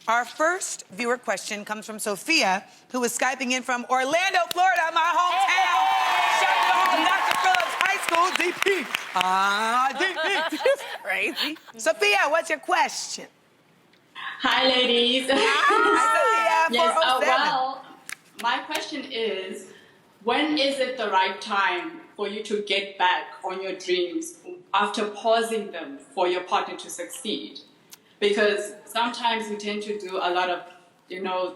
Our first viewer question comes from Sophia, who is Skyping in from Orlando, Florida, my hometown. Shout out to Dr. Phillips High School, DP. DP. Crazy. Sophia, what's your question? Hi, ladies. Hi, Sophia. Yes, 407. well, my question is, when is it the right time for you to get back on your dreams after pausing them for your partner to succeed? Because sometimes we tend to do a lot of,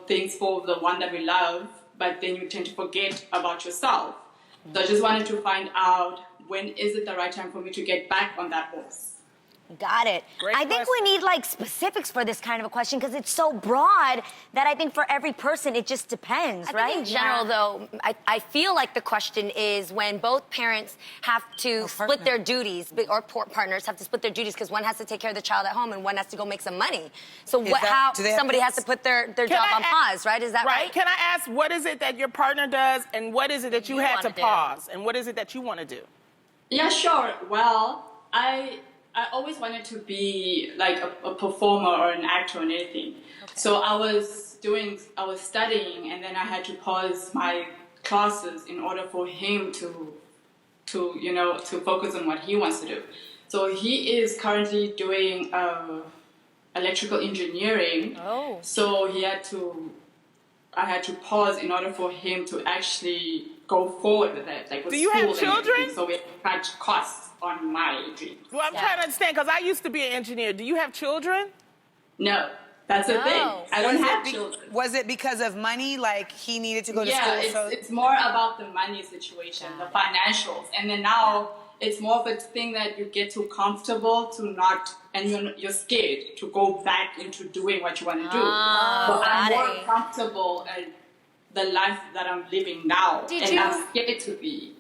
things for the one that we love, but then you tend to forget about yourself. So I just wanted to find out, when is it the right time for me to get back on that horse? Got it. I think we need specifics for this kind of a question because it's so broad that I think for every person it just depends, right? I think in general, though, I feel like the question is when both parents have to split their duties, or partners have to split their duties because one has to take care of the child at home and one has to go make some money. So how somebody has to put their job on pause, right? Is that right? Can I ask, what is it that your partner does and what is it that you had to pause? And what is it that you want to do? Yeah, sure. Well, I always wanted to be like a performer or an actor or anything. Okay. So I was studying, and then I had to pause my classes in order for him to focus on what he wants to do. So he is currently doing electrical engineering. Oh. So I had to pause in order for him to actually go forward with it. Like with do you have children? So we had to cut costs on my dreams. Well, I'm trying to understand, because I used to be an engineer. Do you have children? No, that's the thing. I don't have children. Was it because of money, like he needed to go to school? Yeah, it's more about the money situation, the financials. And then now it's more of a thing that you get too comfortable and you're scared to go back into doing what you want to do. But I'm more comfortable at the life that I'm living now. I'm scared to be.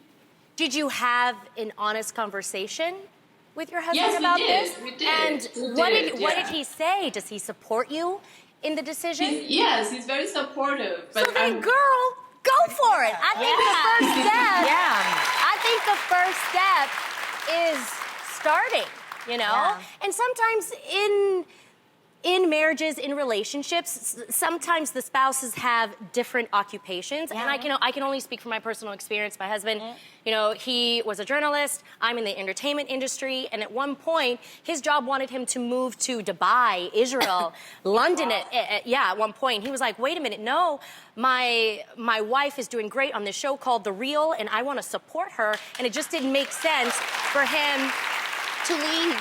Did you have an honest conversation with your husband about this? We did. And what did he say? Does he support you in the decision? Yes, he's very supportive. But so then, girl, go for it. I think the first step is starting, Yeah. And sometimes in marriages, in relationships, sometimes the spouses have different occupations. Yeah. And I can only speak from my personal experience. My husband, he was a journalist. I'm in the entertainment industry. And at one point, his job wanted him to move to Dubai, Israel, London. At one point. He was like, wait a minute, no, my wife is doing great on this show called The Real, and I want to support her. And it just didn't make sense for him to leave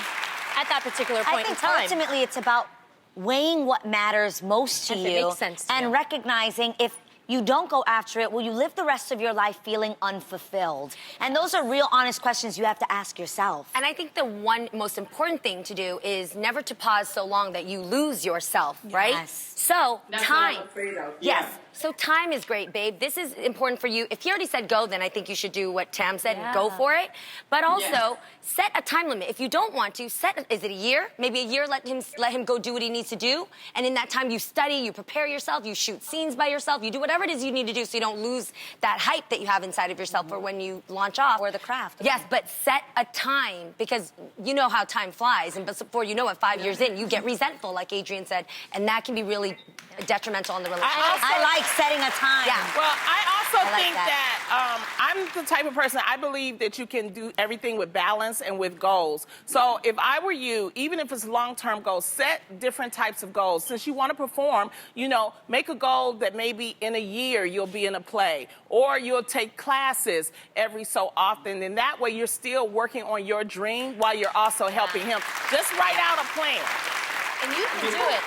at that particular point in time. I think ultimately it's about weighing what matters most to you, makes sense to and you. Recognizing if you don't go after it, will you live the rest of your life feeling unfulfilled? And those are real, honest questions you have to ask yourself. And I think the one most important thing to do is never to pause so long that you lose yourself, right? Yes. So, That's time. what I'm afraid of. Yes. Yeah. So time is great, babe. This is important for you. If he already said go, then I think you should do what Tam said and go for it. But also, set a time limit. If you don't want to, is it a year? Maybe a year, let him go do what he needs to do. And in that time, you study, you prepare yourself, you shoot scenes by yourself, you do whatever it is you need to do so you don't lose that hype that you have inside of yourself for when you launch off. Or the craft. Yes, but set a time, because you know how time flies. And before you know it, 5 years in, you get resentful, like Adrienne said. And that can be really detrimental on the relationship. I like setting a time. Yeah. Well, I also like think that I'm the type of person, I believe that you can do everything with balance and with goals. So if I were you, even if it's long-term goals, set different types of goals. Since you want to perform, make a goal that maybe in a year you'll be in a play, or you'll take classes every so often. And that way you're still working on your dream while you're also helping him. Just write out a plan. And you can do it.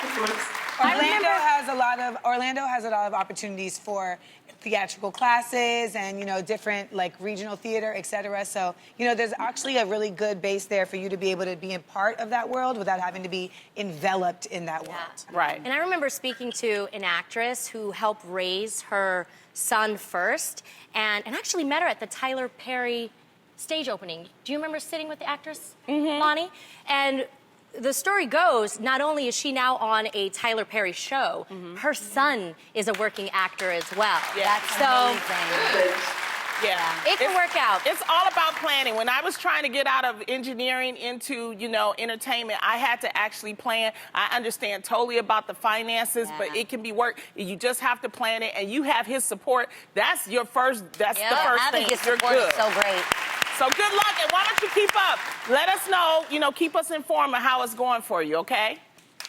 Orlando has a lot of opportunities for theatrical classes and different regional theater, etc. So there's actually a really good base there for you to be able to be a part of that world without having to be enveloped in that world. Right. And I remember speaking to an actress who helped raise her son first, and actually met her at the Tyler Perry stage opening. Do you remember sitting with the actress, Bonnie? And the story goes, not only is she now on a Tyler Perry show, her son is a working actor as well. Yeah. That's amazing. Yeah. It can work out. It's all about planning. When I was trying to get out of engineering into, entertainment, I had to actually plan. I understand totally about the finances, but it can be work. You just have to plan it, and you have his support. That's the first Having thing. his You're support good. is so great. So good luck, and why don't you keep up? Let us know, keep us informed of how it's going for you, okay?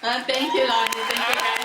Thank you, Lonnie. Thank you, guys.